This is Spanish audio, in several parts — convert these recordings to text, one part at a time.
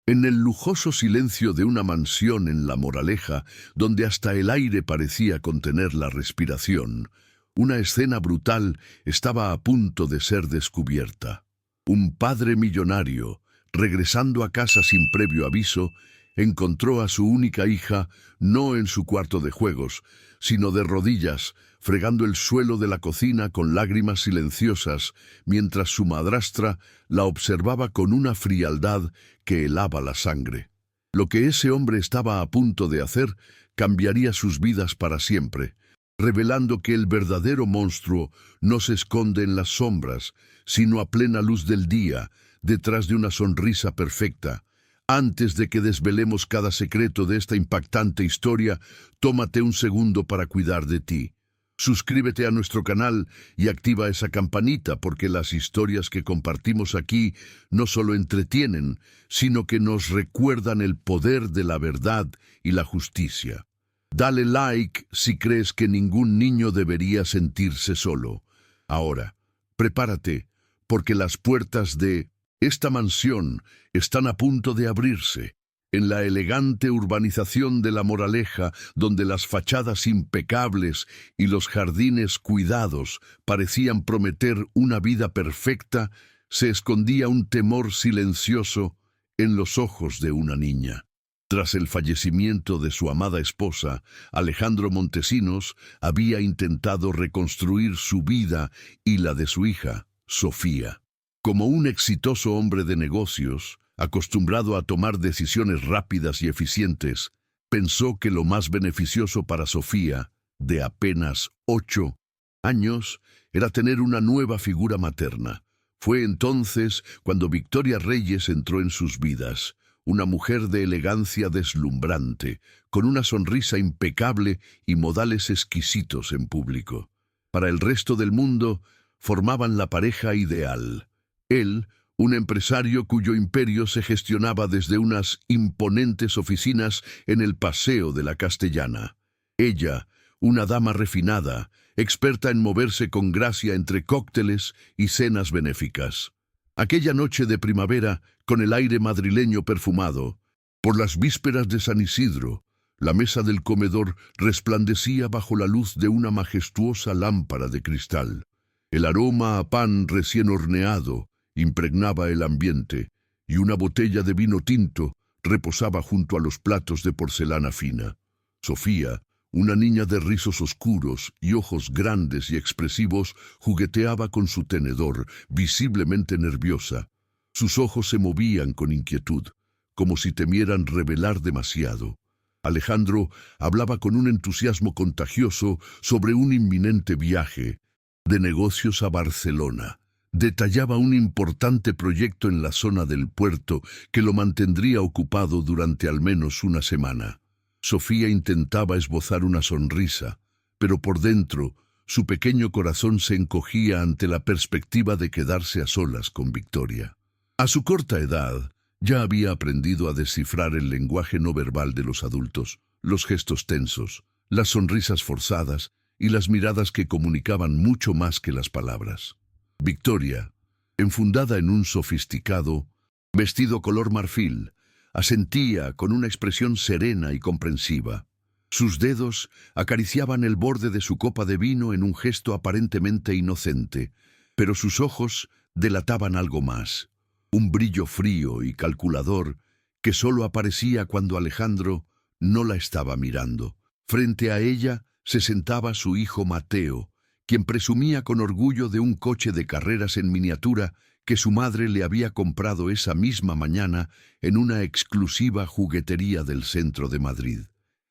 En el lujoso silencio de una mansión en La Moraleja, donde hasta el aire parecía contener la respiración, una escena brutal estaba a punto de ser descubierta. Un padre millonario, regresando a casa sin previo aviso, encontró a su única hija no en su cuarto de juegos, sino de rodillas, fregando el suelo de la cocina con lágrimas silenciosas, mientras su madrastra la observaba con una frialdad que helaba la sangre. Lo que ese hombre estaba a punto de hacer cambiaría sus vidas para siempre, revelando que el verdadero monstruo no se esconde en las sombras, sino a plena luz del día, detrás de una sonrisa perfecta. Antes de que desvelemos cada secreto de esta impactante historia, tómate un segundo para cuidar de ti. Suscríbete a nuestro canal y activa esa campanita porque las historias que compartimos aquí no solo entretienen, sino que nos recuerdan el poder de la verdad y la justicia. Dale like si crees que ningún niño debería sentirse solo. Ahora, prepárate, porque las puertas de esta mansión están a punto de abrirse. En la elegante urbanización de La Moraleja, donde las fachadas impecables y los jardines cuidados parecían prometer una vida perfecta, se escondía un temor silencioso en los ojos de una niña. Tras el fallecimiento de su amada esposa, Alejandro Montesinos había intentado reconstruir su vida y la de su hija, Sofía. Como un exitoso hombre de negocios, acostumbrado a tomar decisiones rápidas y eficientes, pensó que lo más beneficioso para Sofía, de apenas 8 años, era tener una nueva figura materna. Fue entonces cuando Victoria Reyes entró en sus vidas, una mujer de elegancia deslumbrante, con una sonrisa impecable y modales exquisitos en público. Para el resto del mundo, formaban la pareja ideal. Él, un empresario cuyo imperio se gestionaba desde unas imponentes oficinas en el Paseo de la Castellana. Ella, una dama refinada, experta en moverse con gracia entre cócteles y cenas benéficas. Aquella noche de primavera, con el aire madrileño perfumado, por las vísperas de San Isidro, la mesa del comedor resplandecía bajo la luz de una majestuosa lámpara de cristal. El aroma a pan recién horneado impregnaba el ambiente, y una botella de vino tinto reposaba junto a los platos de porcelana fina. Sofía, una niña de rizos oscuros y ojos grandes y expresivos, jugueteaba con su tenedor, visiblemente nerviosa. Sus ojos se movían con inquietud, como si temieran revelar demasiado. Alejandro hablaba con un entusiasmo contagioso sobre un inminente viaje de negocios a Barcelona. Detallaba un importante proyecto en la zona del puerto que lo mantendría ocupado durante al menos una semana. Sofía intentaba esbozar una sonrisa, pero por dentro su pequeño corazón se encogía ante la perspectiva de quedarse a solas con Victoria. A su corta edad, ya había aprendido a descifrar el lenguaje no verbal de los adultos, los gestos tensos, las sonrisas forzadas y las miradas que comunicaban mucho más que las palabras. Victoria, enfundada en un sofisticado vestido color marfil, asentía con una expresión serena y comprensiva. Sus dedos acariciaban el borde de su copa de vino en un gesto aparentemente inocente, pero sus ojos delataban algo más, un brillo frío y calculador que solo aparecía cuando Alejandro no la estaba mirando. Frente a ella se sentaba su hijo Mateo, quien presumía con orgullo de un coche de carreras en miniatura que su madre le había comprado esa misma mañana en una exclusiva juguetería del centro de Madrid.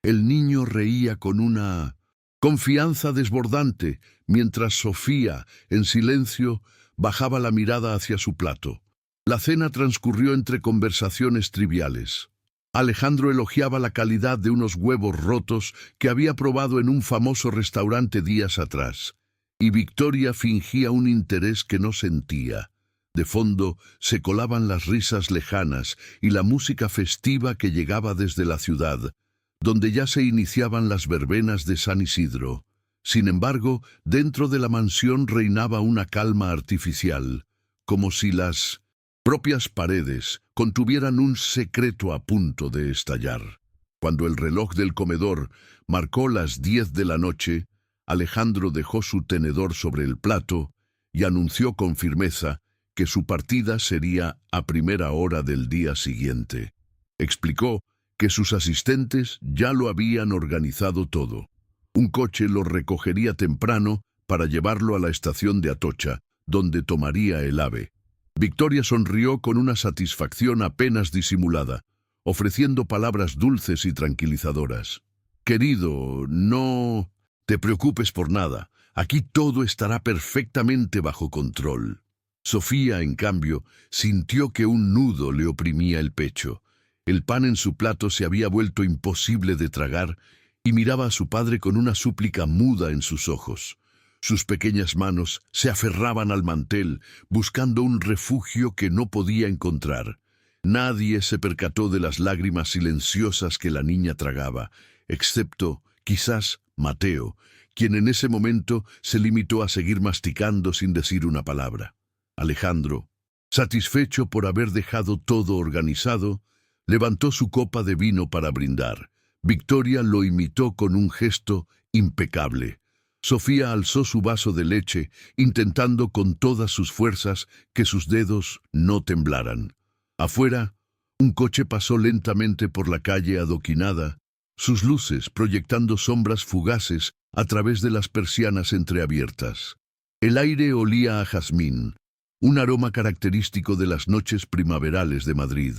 El niño reía con una confianza desbordante, mientras Sofía, en silencio, bajaba la mirada hacia su plato. La cena transcurrió entre conversaciones triviales. Alejandro elogiaba la calidad de unos huevos rotos que había probado en un famoso restaurante días atrás, y Victoria fingía un interés que no sentía. De fondo se colaban las risas lejanas y la música festiva que llegaba desde la ciudad, donde ya se iniciaban las verbenas de San Isidro. Sin embargo, dentro de la mansión reinaba una calma artificial, como si las propias paredes contuvieran un secreto a punto de estallar. Cuando el reloj del comedor marcó las 10 de la noche, Alejandro dejó su tenedor sobre el plato y anunció con firmeza que su partida sería a primera hora del día siguiente. Explicó que sus asistentes ya lo habían organizado todo. Un coche lo recogería temprano para llevarlo a la estación de Atocha, donde tomaría el AVE. Victoria sonrió con una satisfacción apenas disimulada, ofreciendo palabras dulces y tranquilizadoras. «Querido, no te preocupes por nada. Aquí todo estará perfectamente bajo control». Sofía, en cambio, sintió que un nudo le oprimía el pecho. El pan en su plato se había vuelto imposible de tragar y miraba a su padre con una súplica muda en sus ojos. Sus pequeñas manos se aferraban al mantel, buscando un refugio que no podía encontrar. Nadie se percató de las lágrimas silenciosas que la niña tragaba, excepto, quizás, Mateo, quien en ese momento se limitó a seguir masticando sin decir una palabra. Alejandro, satisfecho por haber dejado todo organizado, levantó su copa de vino para brindar. Victoria lo imitó con un gesto impecable. Sofía alzó su vaso de leche, intentando con todas sus fuerzas que sus dedos no temblaran. Afuera, un coche pasó lentamente por la calle adoquinada, sus luces proyectando sombras fugaces a través de las persianas entreabiertas. El aire olía a jazmín, un aroma característico de las noches primaverales de Madrid.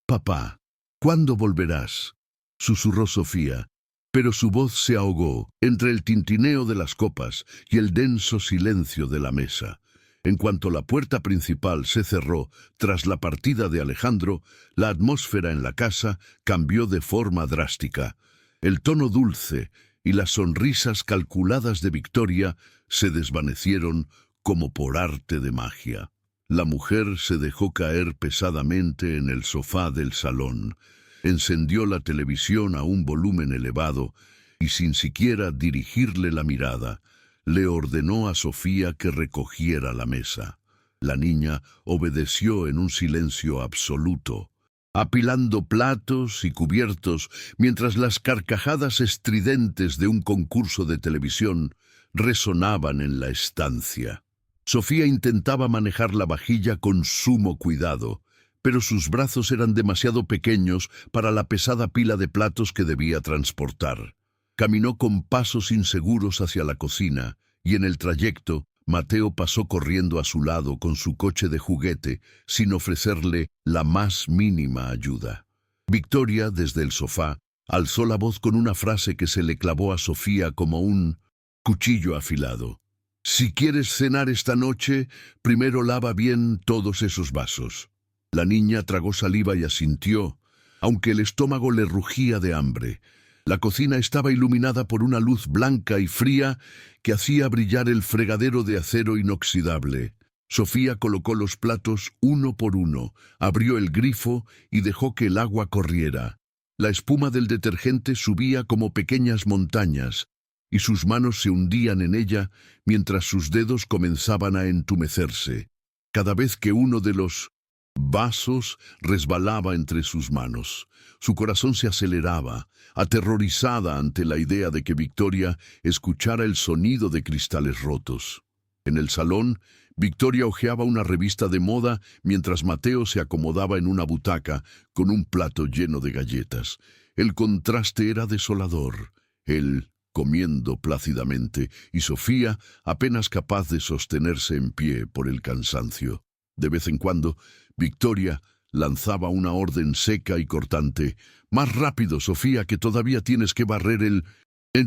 «Papá, ¿cuándo volverás?», susurró Sofía, pero su voz se ahogó entre el tintineo de las copas y el denso silencio de la mesa. En cuanto la puerta principal se cerró tras la partida de Alejandro, la atmósfera en la casa cambió de forma drástica. El tono dulce y las sonrisas calculadas de Victoria se desvanecieron como por arte de magia. La mujer se dejó caer pesadamente en el sofá del salón, encendió la televisión a un volumen elevado y sin siquiera dirigirle la mirada, le ordenó a Sofía que recogiera la mesa. La niña obedeció en un silencio absoluto, apilando platos y cubiertos mientras las carcajadas estridentes de un concurso de televisión resonaban en la estancia. Sofía intentaba manejar la vajilla con sumo cuidado, pero sus brazos eran demasiado pequeños para la pesada pila de platos que debía transportar. Caminó con pasos inseguros hacia la cocina, y en el trayecto, Mateo pasó corriendo a su lado con su coche de juguete, sin ofrecerle la más mínima ayuda. Victoria, desde el sofá, alzó la voz con una frase que se le clavó a Sofía como un cuchillo afilado. «Si quieres cenar esta noche, primero lava bien todos esos vasos». La niña tragó saliva y asintió, aunque el estómago le rugía de hambre. La cocina estaba iluminada por una luz blanca y fría que hacía brillar el fregadero de acero inoxidable. Sofía colocó los platos uno por uno, abrió el grifo y dejó que el agua corriera. La espuma del detergente subía como pequeñas montañas, y sus manos se hundían en ella mientras sus dedos comenzaban a entumecerse. Cada vez que uno de los vasos resbalaba entre sus manos, su corazón se aceleraba, aterrorizada ante la idea de que Victoria escuchara el sonido de cristales rotos. En el salón, Victoria hojeaba una revista de moda mientras Mateo se acomodaba en una butaca con un plato lleno de galletas. El contraste era desolador. Él comiendo plácidamente y Sofía apenas capaz de sostenerse en pie por el cansancio. De vez en cuando, Victoria lanzaba una orden seca y cortante. «Más rápido, Sofía, que todavía tienes que barrer el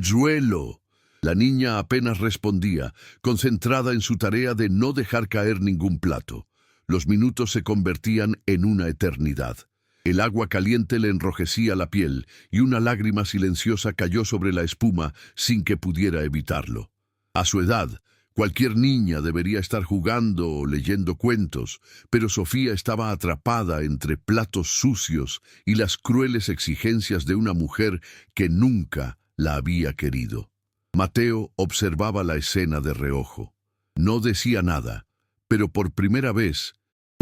suelo». La niña apenas respondía, concentrada en su tarea de no dejar caer ningún plato. Los minutos se convertían en una eternidad. El agua caliente le enrojecía la piel y una lágrima silenciosa cayó sobre la espuma sin que pudiera evitarlo. A su edad, cualquier niña debería estar jugando o leyendo cuentos, pero Sofía estaba atrapada entre platos sucios y las crueles exigencias de una mujer que nunca la había querido. Mateo observaba la escena de reojo. No decía nada, pero por primera vez,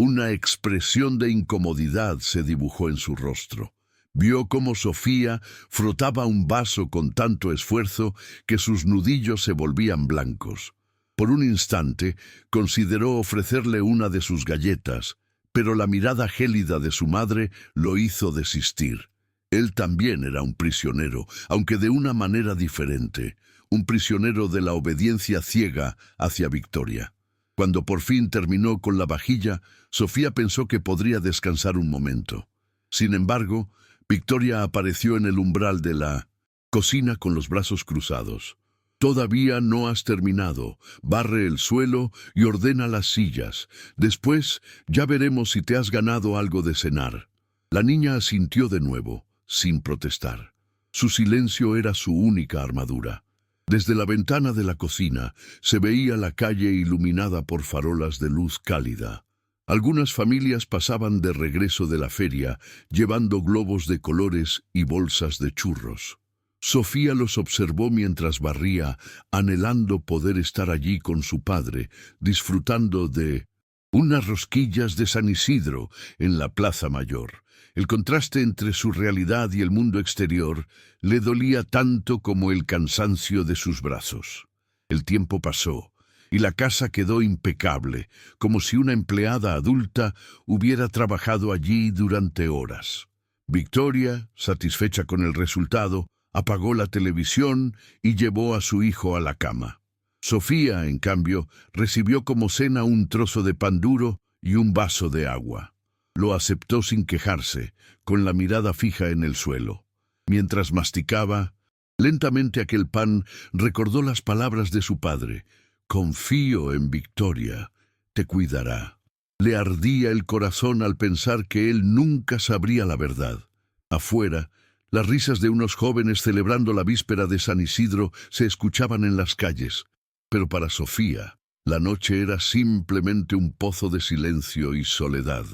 Una expresión de incomodidad se dibujó en su rostro. Vio cómo Sofía frotaba un vaso con tanto esfuerzo que sus nudillos se volvían blancos. Por un instante consideró ofrecerle una de sus galletas, pero la mirada gélida de su madre lo hizo desistir. Él también era un prisionero, aunque de una manera diferente, un prisionero de la obediencia ciega hacia Victoria. Cuando por fin terminó con la vajilla, Sofía pensó que podría descansar un momento. Sin embargo, Victoria apareció en el umbral de la cocina con los brazos cruzados. «Todavía no has terminado. Barre el suelo y ordena las sillas. Después ya veremos si te has ganado algo de cenar». La niña asintió de nuevo, sin protestar. Su silencio era su única armadura. Desde la ventana de la cocina se veía la calle iluminada por farolas de luz cálida. Algunas familias pasaban de regreso de la feria, llevando globos de colores y bolsas de churros. Sofía los observó mientras barría, anhelando poder estar allí con su padre, disfrutando de unas rosquillas de San Isidro en la Plaza Mayor. El contraste entre su realidad y el mundo exterior le dolía tanto como el cansancio de sus brazos. El tiempo pasó, y la casa quedó impecable, como si una empleada adulta hubiera trabajado allí durante horas. Victoria, satisfecha con el resultado, apagó la televisión y llevó a su hijo a la cama. Sofía, en cambio, recibió como cena un trozo de pan duro y un vaso de agua. Lo aceptó sin quejarse, con la mirada fija en el suelo. Mientras masticaba, lentamente aquel pan recordó las palabras de su padre. «Confío en Victoria, te cuidará». Le ardía el corazón al pensar que él nunca sabría la verdad. Afuera, las risas de unos jóvenes celebrando la víspera de San Isidro se escuchaban en las calles. Pero para Sofía, la noche era simplemente un pozo de silencio y soledad.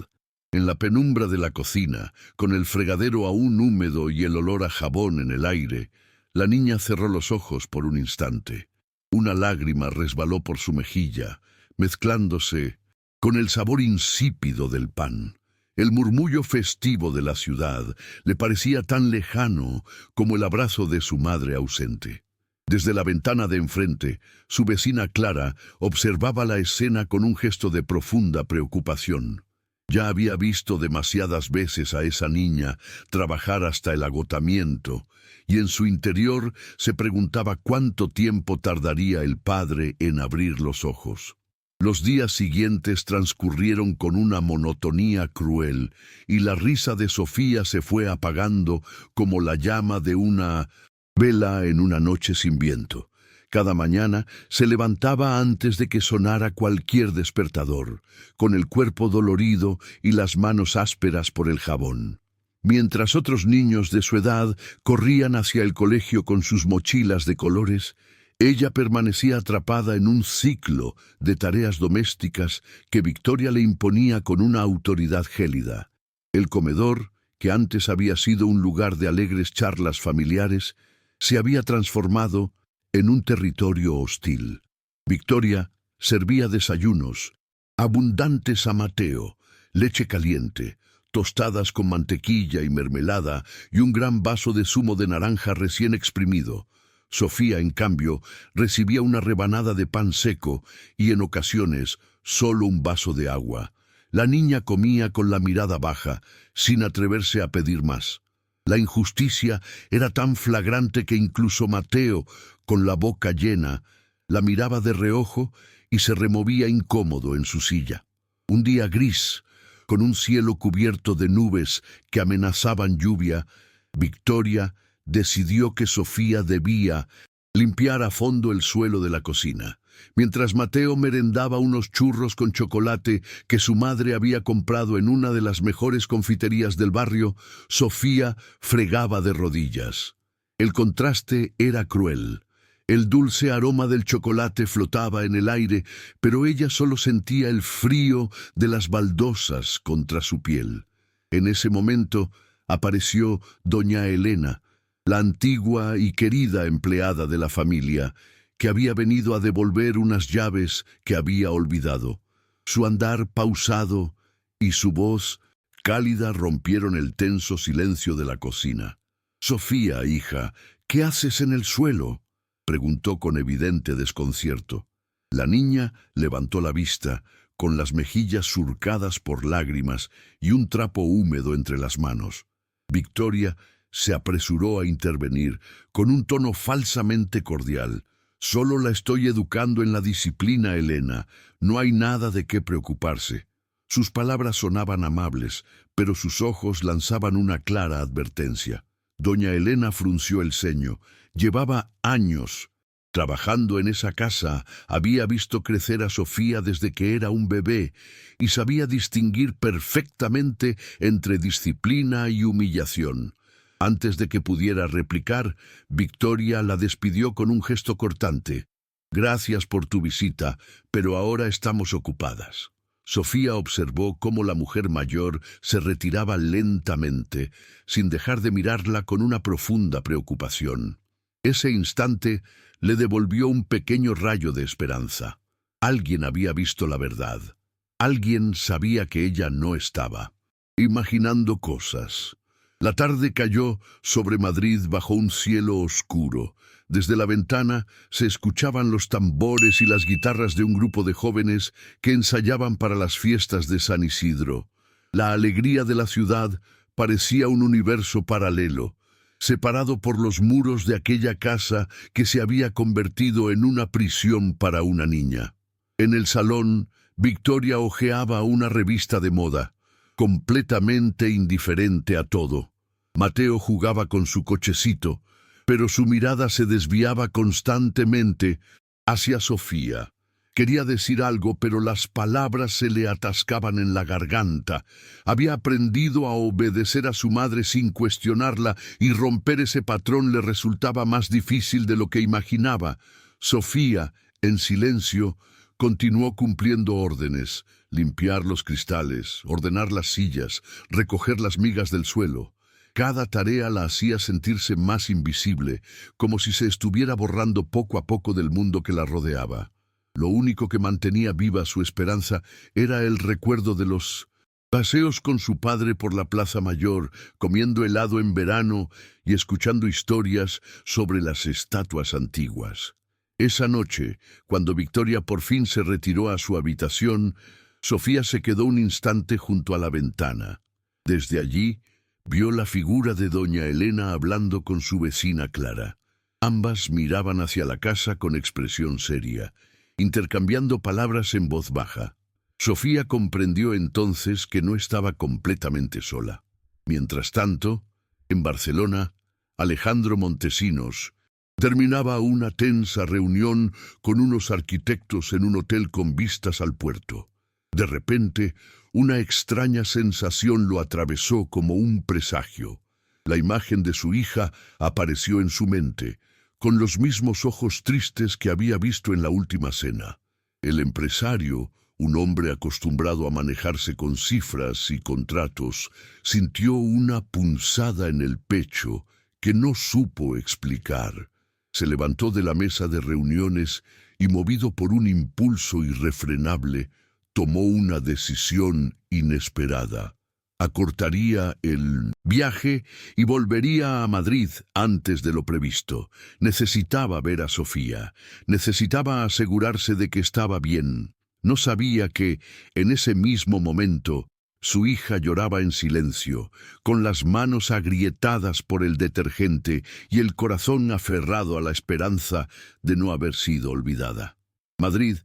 En la penumbra de la cocina, con el fregadero aún húmedo y el olor a jabón en el aire, la niña cerró los ojos por un instante. Una lágrima resbaló por su mejilla, mezclándose con el sabor insípido del pan. El murmullo festivo de la ciudad le parecía tan lejano como el abrazo de su madre ausente. Desde la ventana de enfrente, su vecina Clara observaba la escena con un gesto de profunda preocupación. Ya había visto demasiadas veces a esa niña trabajar hasta el agotamiento, y en su interior se preguntaba cuánto tiempo tardaría el padre en abrir los ojos. Los días siguientes transcurrieron con una monotonía cruel, y la risa de Sofía se fue apagando como la llama de una vela en una noche sin viento. Cada mañana se levantaba antes de que sonara cualquier despertador, con el cuerpo dolorido y las manos ásperas por el jabón. Mientras otros niños de su edad corrían hacia el colegio con sus mochilas de colores, ella permanecía atrapada en un ciclo de tareas domésticas que Victoria le imponía con una autoridad gélida. El comedor, que antes había sido un lugar de alegres charlas familiares, se había transformado en un territorio hostil. Victoria servía desayunos, abundantes a Mateo, leche caliente, tostadas con mantequilla y mermelada y un gran vaso de zumo de naranja recién exprimido. Sofía, en cambio, recibía una rebanada de pan seco y, en ocasiones, solo un vaso de agua. La niña comía con la mirada baja, sin atreverse a pedir más. La injusticia era tan flagrante que incluso Mateo, con la boca llena, la miraba de reojo y se removía incómodo en su silla. Un día gris, con un cielo cubierto de nubes que amenazaban lluvia, Victoria decidió que Sofía debía limpiar a fondo el suelo de la cocina. Mientras Mateo merendaba unos churros con chocolate que su madre había comprado en una de las mejores confiterías del barrio, Sofía fregaba de rodillas. El contraste era cruel. El dulce aroma del chocolate flotaba en el aire, pero ella solo sentía el frío de las baldosas contra su piel. En ese momento apareció doña Elena, la antigua y querida empleada de la familia, que había venido a devolver unas llaves que había olvidado. Su andar pausado y su voz cálida rompieron el tenso silencio de la cocina. «Sofía, hija, ¿qué haces en el suelo?», preguntó con evidente desconcierto. La niña levantó la vista, con las mejillas surcadas por lágrimas y un trapo húmedo entre las manos. Victoria se apresuró a intervenir, con un tono falsamente cordial. «Solo la estoy educando en la disciplina, Elena. No hay nada de qué preocuparse». Sus palabras sonaban amables, pero sus ojos lanzaban una clara advertencia. Doña Elena frunció el ceño. Llevaba años trabajando en esa casa, había visto crecer a Sofía desde que era un bebé y sabía distinguir perfectamente entre disciplina y humillación. Antes de que pudiera replicar, Victoria la despidió con un gesto cortante. «Gracias por tu visita, pero ahora estamos ocupadas». Sofía observó cómo la mujer mayor se retiraba lentamente, sin dejar de mirarla con una profunda preocupación. Ese instante le devolvió un pequeño rayo de esperanza. Alguien había visto la verdad. Alguien sabía que ella no estaba imaginando cosas. La tarde cayó sobre Madrid bajo un cielo oscuro. Desde la ventana se escuchaban los tambores y las guitarras de un grupo de jóvenes que ensayaban para las fiestas de San Isidro. La alegría de la ciudad parecía un universo paralelo, separado por los muros de aquella casa que se había convertido en una prisión para una niña. En el salón, Victoria hojeaba una revista de moda, completamente indiferente a todo. Mateo jugaba con su cochecito, pero su mirada se desviaba constantemente hacia Sofía. Quería decir algo, pero las palabras se le atascaban en la garganta. Había aprendido a obedecer a su madre sin cuestionarla, y romper ese patrón le resultaba más difícil de lo que imaginaba. Sofía, en silencio, continuó cumpliendo órdenes: limpiar los cristales, ordenar las sillas, recoger las migas del suelo. Cada tarea la hacía sentirse más invisible, como si se estuviera borrando poco a poco del mundo que la rodeaba. Lo único que mantenía viva su esperanza era el recuerdo de los paseos con su padre por la Plaza Mayor, comiendo helado en verano y escuchando historias sobre las estatuas antiguas. Esa noche, cuando Victoria por fin se retiró a su habitación, Sofía se quedó un instante junto a la ventana. Desde allí, vio la figura de doña Elena hablando con su vecina Clara. Ambas miraban hacia la casa con expresión seria, intercambiando palabras en voz baja. Sofía comprendió entonces que no estaba completamente sola. Mientras tanto, en Barcelona, Alejandro Montesinos terminaba una tensa reunión con unos arquitectos en un hotel con vistas al puerto. De repente, una extraña sensación lo atravesó como un presagio. La imagen de su hija apareció en su mente, con los mismos ojos tristes que había visto en la última cena. El empresario, un hombre acostumbrado a manejarse con cifras y contratos, sintió una punzada en el pecho que no supo explicar. Se levantó de la mesa de reuniones y, movido por un impulso irrefrenable, tomó una decisión inesperada. Acortaría el viaje y volvería a Madrid antes de lo previsto. Necesitaba ver a Sofía. Necesitaba asegurarse de que estaba bien. No sabía que, en ese mismo momento, su hija lloraba en silencio, con las manos agrietadas por el detergente y el corazón aferrado a la esperanza de no haber sido olvidada. Madrid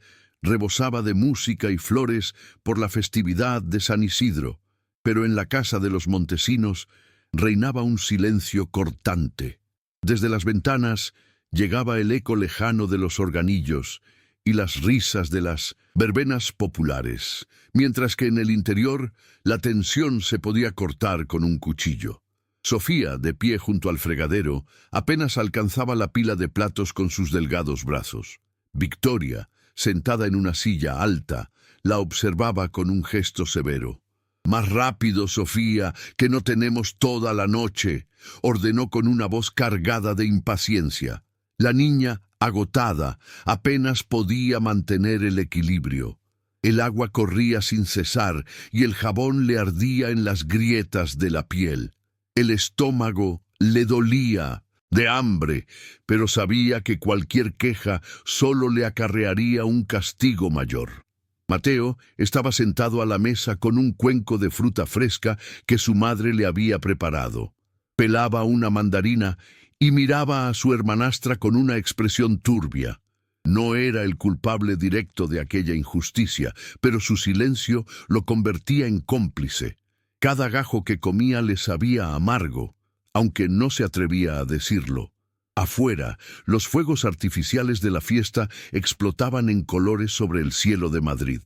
rebosaba de música y flores por la festividad de San Isidro, pero en la casa de los Montesinos reinaba un silencio cortante. Desde las ventanas llegaba el eco lejano de los organillos y las risas de las verbenas populares, mientras que en el interior la tensión se podía cortar con un cuchillo. Sofía, de pie junto al fregadero, apenas alcanzaba la pila de platos con sus delgados brazos. Victoria, sentada en una silla alta, la observaba con un gesto severo. «Más rápido, Sofía, que no tenemos toda la noche», ordenó con una voz cargada de impaciencia. La niña, agotada, apenas podía mantener el equilibrio. El agua corría sin cesar y el jabón le ardía en las grietas de la piel. El estómago le dolía de hambre, pero sabía que cualquier queja solo le acarrearía un castigo mayor. Mateo estaba sentado a la mesa con un cuenco de fruta fresca que su madre le había preparado. Pelaba una mandarina y miraba a su hermanastra con una expresión turbia. No era el culpable directo de aquella injusticia, pero su silencio lo convertía en cómplice. Cada gajo que comía le sabía amargo, aunque no se atrevía a decirlo. Afuera, los fuegos artificiales de la fiesta explotaban en colores sobre el cielo de Madrid.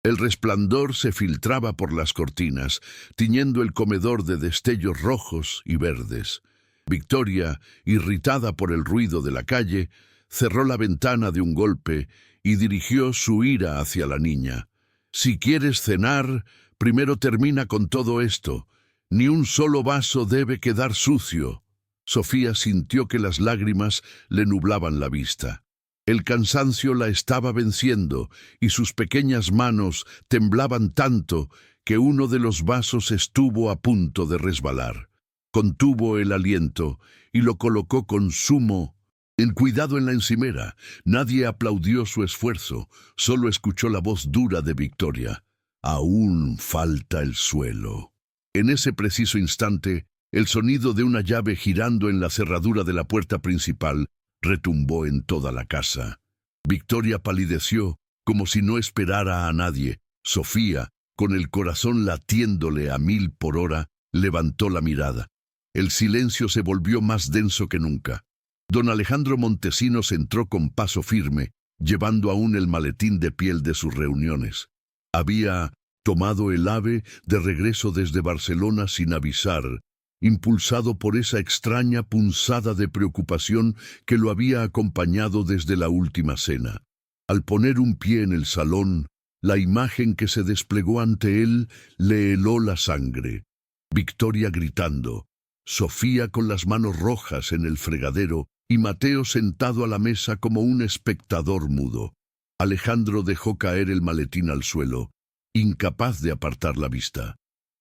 El resplandor se filtraba por las cortinas, tiñendo el comedor de destellos rojos y verdes. Victoria, irritada por el ruido de la calle, cerró la ventana de un golpe y dirigió su ira hacia la niña. «Si quieres cenar, primero termina con todo esto. Ni un solo vaso debe quedar sucio». Sofía sintió que las lágrimas le nublaban la vista. El cansancio la estaba venciendo y sus pequeñas manos temblaban tanto que uno de los vasos estuvo a punto de resbalar. Contuvo el aliento y lo colocó con sumo cuidado en la encimera. Nadie aplaudió su esfuerzo, solo escuchó la voz dura de Victoria. «Aún falta el suelo». En ese preciso instante, el sonido de una llave girando en la cerradura de la puerta principal retumbó en toda la casa. Victoria palideció, como si no esperara a nadie. Sofía, con el corazón latiéndole a 1000 por hora, levantó la mirada. El silencio se volvió más denso que nunca. Don Alejandro Montesinos entró con paso firme, llevando aún el maletín de piel de sus reuniones. Había tomado el AVE de regreso desde Barcelona sin avisar, impulsado por esa extraña punzada de preocupación que lo había acompañado desde la última cena. Al poner un pie en el salón, la imagen que se desplegó ante él le heló la sangre. Victoria gritando, Sofía con las manos rojas en el fregadero y Mateo sentado a la mesa como un espectador mudo. Alejandro dejó caer el maletín al suelo, incapaz de apartar la vista.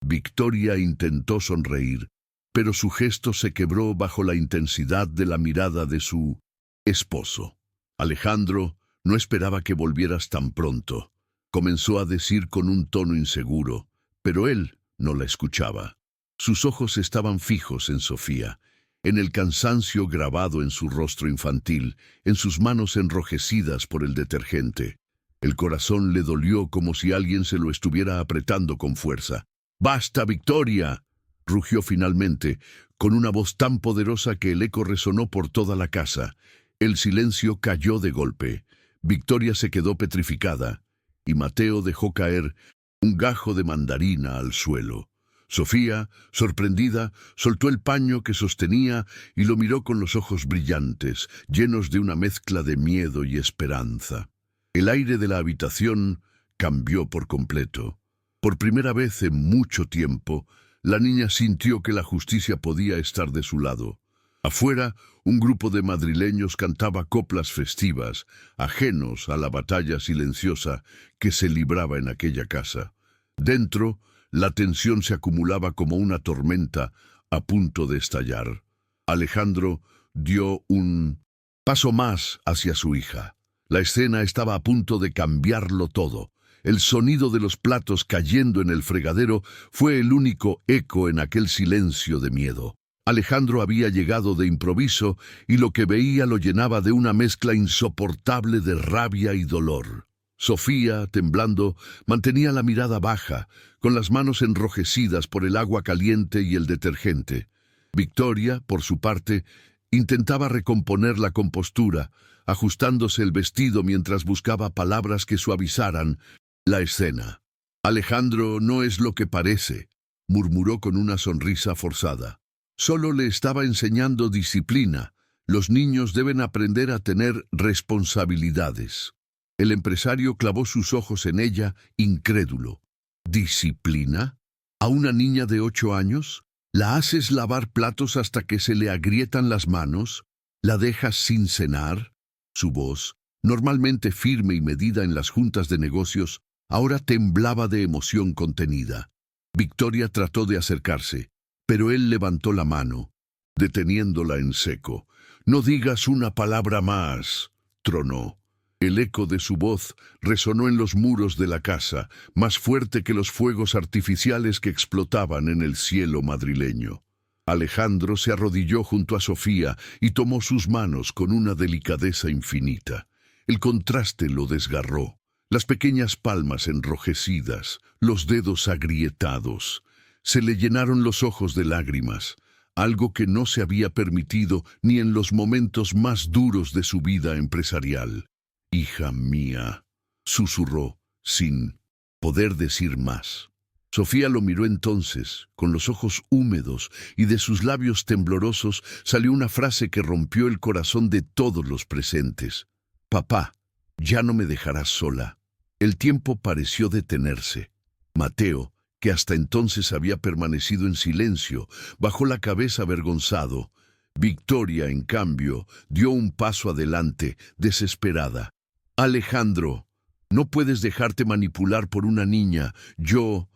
Victoria intentó sonreír, pero su gesto se quebró bajo la intensidad de la mirada de su esposo. Alejandro no esperaba que volvieras tan pronto. Comenzó a decir con un tono inseguro, pero él no la escuchaba. Sus ojos estaban fijos en Sofía, en el cansancio grabado en su rostro infantil, en sus manos enrojecidas por el detergente. El corazón le dolió como si alguien se lo estuviera apretando con fuerza. «¡Basta, Victoria!», rugió finalmente, con una voz tan poderosa que el eco resonó por toda la casa. El silencio cayó de golpe. Victoria se quedó petrificada, y Mateo dejó caer un gajo de mandarina al suelo. Sofía, sorprendida, soltó el paño que sostenía y lo miró con los ojos brillantes, llenos de una mezcla de miedo y esperanza. El aire de la habitación cambió por completo. Por primera vez en mucho tiempo, la niña sintió que la justicia podía estar de su lado. Afuera, un grupo de madrileños cantaba coplas festivas, ajenos a la batalla silenciosa que se libraba en aquella casa. Dentro, la tensión se acumulaba como una tormenta a punto de estallar. Alejandro dio un paso más hacia su hija. La escena estaba a punto de cambiarlo todo. El sonido de los platos cayendo en el fregadero fue el único eco en aquel silencio de miedo. Alejandro había llegado de improviso y lo que veía lo llenaba de una mezcla insoportable de rabia y dolor. Sofía, temblando, mantenía la mirada baja, con las manos enrojecidas por el agua caliente y el detergente. Victoria, por su parte, intentaba recomponer la compostura, ajustándose el vestido mientras buscaba palabras que suavizaran la escena. «Alejandro no es lo que parece», murmuró con una sonrisa forzada. «Solo le estaba enseñando disciplina. Los niños deben aprender a tener responsabilidades». El empresario clavó sus ojos en ella, incrédulo. «¿Disciplina? ¿A una niña de 8 años? ¿La haces lavar platos hasta que se le agrietan las manos? ¿La dejas sin cenar?» Su voz, normalmente firme y medida en las juntas de negocios, Ahora temblaba de emoción contenida. Victoria trató de acercarse, pero él levantó la mano, deteniéndola en seco. «No digas una palabra más», tronó. El eco de su voz resonó en los muros de la casa, más fuerte que los fuegos artificiales que explotaban en el cielo madrileño. Alejandro se arrodilló junto a Sofía y tomó sus manos con una delicadeza infinita. El contraste lo desgarró. Las pequeñas palmas enrojecidas, los dedos agrietados. Se le llenaron los ojos de lágrimas, algo que no se había permitido ni en los momentos más duros de su vida empresarial. «Hija mía», susurró, sin poder decir más. Sofía lo miró entonces, con los ojos húmedos, y de sus labios temblorosos salió una frase que rompió el corazón de todos los presentes. «Papá, ya no me dejarás sola». El tiempo pareció detenerse. Mateo, que hasta entonces había permanecido en silencio, bajó la cabeza avergonzado. Victoria, en cambio, dio un paso adelante, desesperada. «Alejandro, no puedes dejarte manipular por una niña. Yo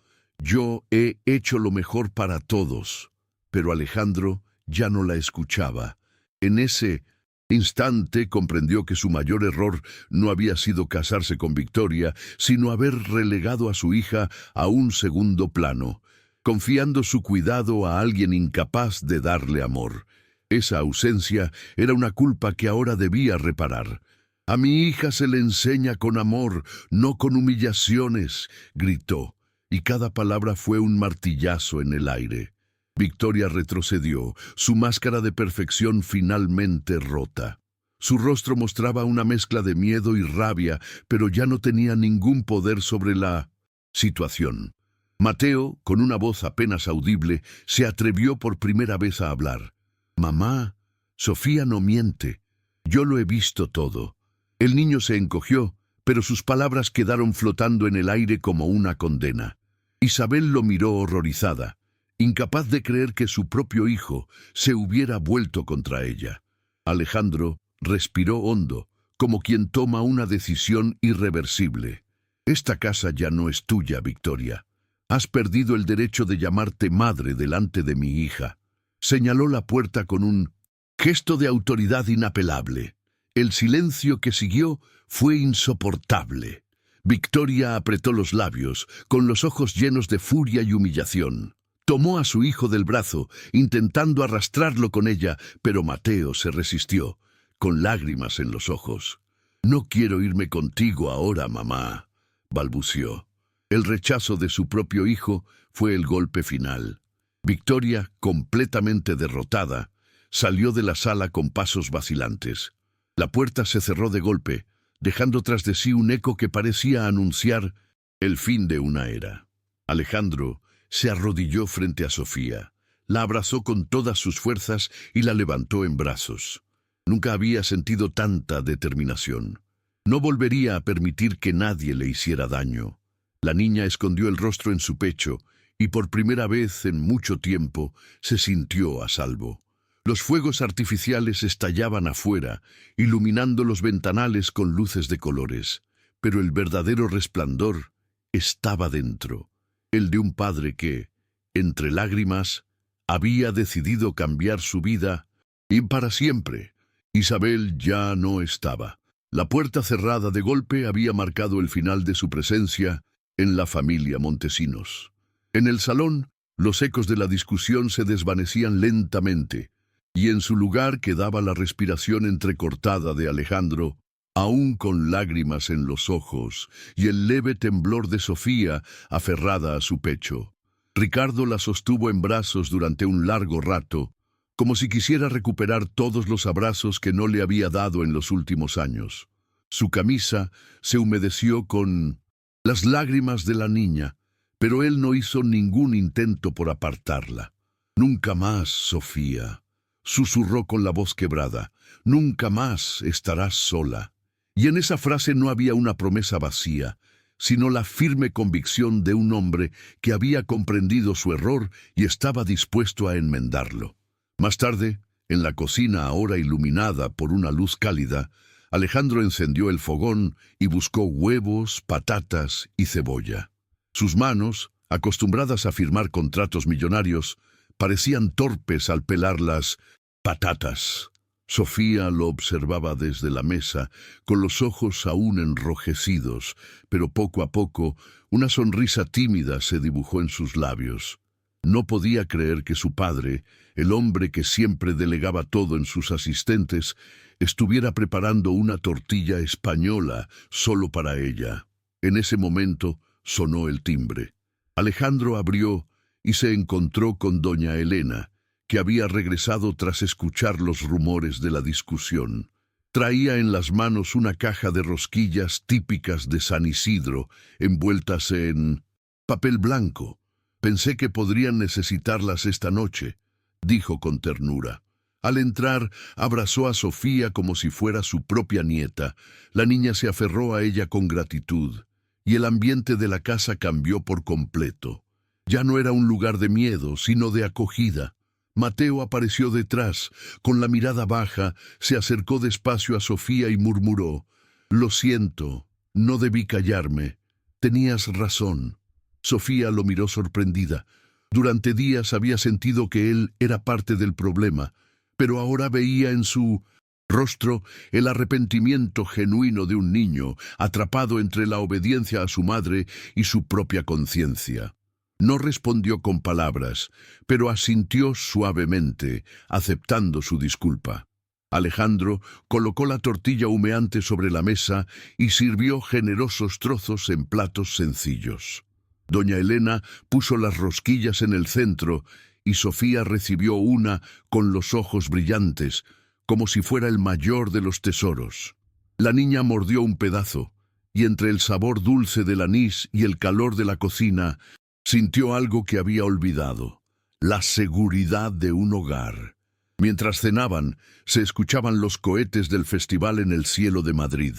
he hecho lo mejor para todos». Pero Alejandro ya no la escuchaba. En ese instante comprendió que su mayor error no había sido casarse con Victoria, sino haber relegado a su hija a un segundo plano, confiando su cuidado a alguien incapaz de darle amor. Esa ausencia era una culpa que ahora debía reparar. «A mi hija se le enseña con amor, no con humillaciones», gritó, y cada palabra fue un martillazo en el aire. Victoria retrocedió, su máscara de perfección finalmente rota. Su rostro mostraba una mezcla de miedo y rabia, pero ya no tenía ningún poder sobre la situación. Mateo, con una voz apenas audible, se atrevió por primera vez a hablar. «Mamá, Sofía no miente. Yo lo he visto todo». El niño se encogió, pero sus palabras quedaron flotando en el aire como una condena. Isabel lo miró horrorizada, incapaz de creer que su propio hijo se hubiera vuelto contra ella. Alejandro respiró hondo, como quien toma una decisión irreversible. «Esta casa ya no es tuya, Victoria. Has perdido el derecho de llamarte madre delante de mi hija». Señaló la puerta con un gesto de autoridad inapelable. El silencio que siguió fue insoportable. Victoria apretó los labios, con los ojos llenos de furia y humillación. Tomó a su hijo del brazo, intentando arrastrarlo con ella, pero Mateo se resistió, con lágrimas en los ojos. «No quiero irme contigo ahora, mamá», balbuceó. El rechazo de su propio hijo fue el golpe final. Victoria, completamente derrotada, salió de la sala con pasos vacilantes. La puerta se cerró de golpe, dejando tras de sí un eco que parecía anunciar el fin de una era. Alejandro se arrodilló frente a Sofía, la abrazó con todas sus fuerzas y la levantó en brazos. Nunca había sentido tanta determinación. No volvería a permitir que nadie le hiciera daño. La niña escondió el rostro en su pecho y por primera vez en mucho tiempo se sintió a salvo. Los fuegos artificiales estallaban afuera, iluminando los ventanales con luces de colores, pero el verdadero resplandor estaba dentro, el de un padre que, entre lágrimas, había decidido cambiar su vida y para siempre. Isabel ya no estaba. La puerta cerrada de golpe había marcado el final de su presencia en la familia Montesinos. En el salón, los ecos de la discusión se desvanecían lentamente, y en su lugar quedaba la respiración entrecortada de Alejandro, aún con lágrimas en los ojos, y el leve temblor de Sofía aferrada a su pecho. Ricardo la sostuvo en brazos durante un largo rato, como si quisiera recuperar todos los abrazos que no le había dado en los últimos años. Su camisa se humedeció con las lágrimas de la niña, pero él no hizo ningún intento por apartarla. «Nunca más, Sofía», susurró con la voz quebrada, «nunca más estarás sola». Y en esa frase no había una promesa vacía, sino la firme convicción de un hombre que había comprendido su error y estaba dispuesto a enmendarlo. Más tarde, en la cocina ahora iluminada por una luz cálida, Alejandro encendió el fogón y buscó huevos, patatas y cebolla. Sus manos, acostumbradas a firmar contratos millonarios, parecían torpes al pelar las patatas. Sofía lo observaba desde la mesa, con los ojos aún enrojecidos, pero poco a poco una sonrisa tímida se dibujó en sus labios. No podía creer que su padre, el hombre que siempre delegaba todo en sus asistentes, estuviera preparando una tortilla española solo para ella. En ese momento sonó el timbre. Alejandro abrió y se encontró con doña Elena, que había regresado tras escuchar los rumores de la discusión. Traía en las manos una caja de rosquillas típicas de San Isidro, envueltas en papel blanco. «Pensé que podrían necesitarlas esta noche», dijo con ternura. Al entrar, abrazó a Sofía como si fuera su propia nieta. La niña se aferró a ella con gratitud, y el ambiente de la casa cambió por completo. Ya no era un lugar de miedo, sino de acogida. Mateo apareció detrás, con la mirada baja, se acercó despacio a Sofía y murmuró: «Lo siento, no debí callarme. Tenías razón». Sofía lo miró sorprendida. Durante días había sentido que él era parte del problema, pero ahora veía en su rostro el arrepentimiento genuino de un niño, atrapado entre la obediencia a su madre y su propia conciencia. No respondió con palabras, pero asintió suavemente, aceptando su disculpa. Alejandro colocó la tortilla humeante sobre la mesa y sirvió generosos trozos en platos sencillos. Doña Elena puso las rosquillas en el centro y Sofía recibió una con los ojos brillantes, como si fuera el mayor de los tesoros. La niña mordió un pedazo, y entre el sabor dulce del anís y el calor de la cocina, sintió algo que había olvidado: la seguridad de un hogar. Mientras cenaban, se escuchaban los cohetes del festival en el cielo de Madrid.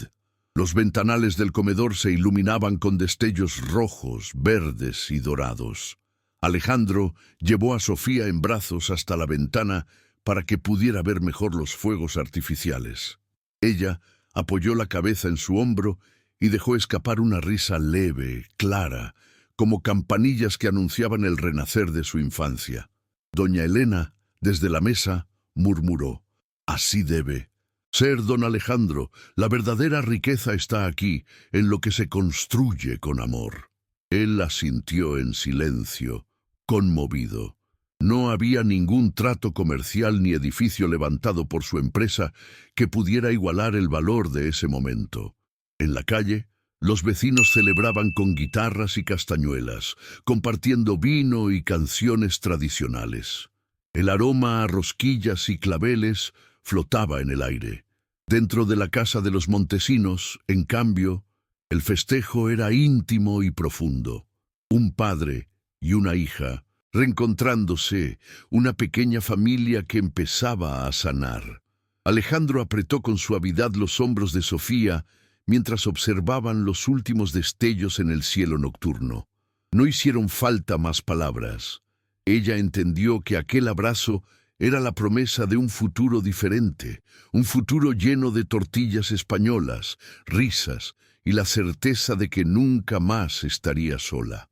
Los ventanales del comedor se iluminaban con destellos rojos, verdes y dorados. Alejandro llevó a Sofía en brazos hasta la ventana para que pudiera ver mejor los fuegos artificiales. Ella apoyó la cabeza en su hombro y dejó escapar una risa leve, clara, como campanillas que anunciaban el renacer de su infancia. Doña Elena, desde la mesa, murmuró: «Así debe ser, don Alejandro. La verdadera riqueza está aquí, en lo que se construye con amor». Él asintió en silencio, conmovido. No había ningún trato comercial ni edificio levantado por su empresa que pudiera igualar el valor de ese momento. En la calle, los vecinos celebraban con guitarras y castañuelas, compartiendo vino y canciones tradicionales. El aroma a rosquillas y claveles flotaba en el aire. Dentro de la casa de los Montesinos, en cambio, el festejo era íntimo y profundo. Un padre y una hija, reencontrándose, una pequeña familia que empezaba a sanar. Alejandro apretó con suavidad los hombros de Sofía mientras observaban los últimos destellos en el cielo nocturno. No hicieron falta más palabras. Ella entendió que aquel abrazo era la promesa de un futuro diferente, un futuro lleno de tortillas españolas, risas y la certeza de que nunca más estaría sola.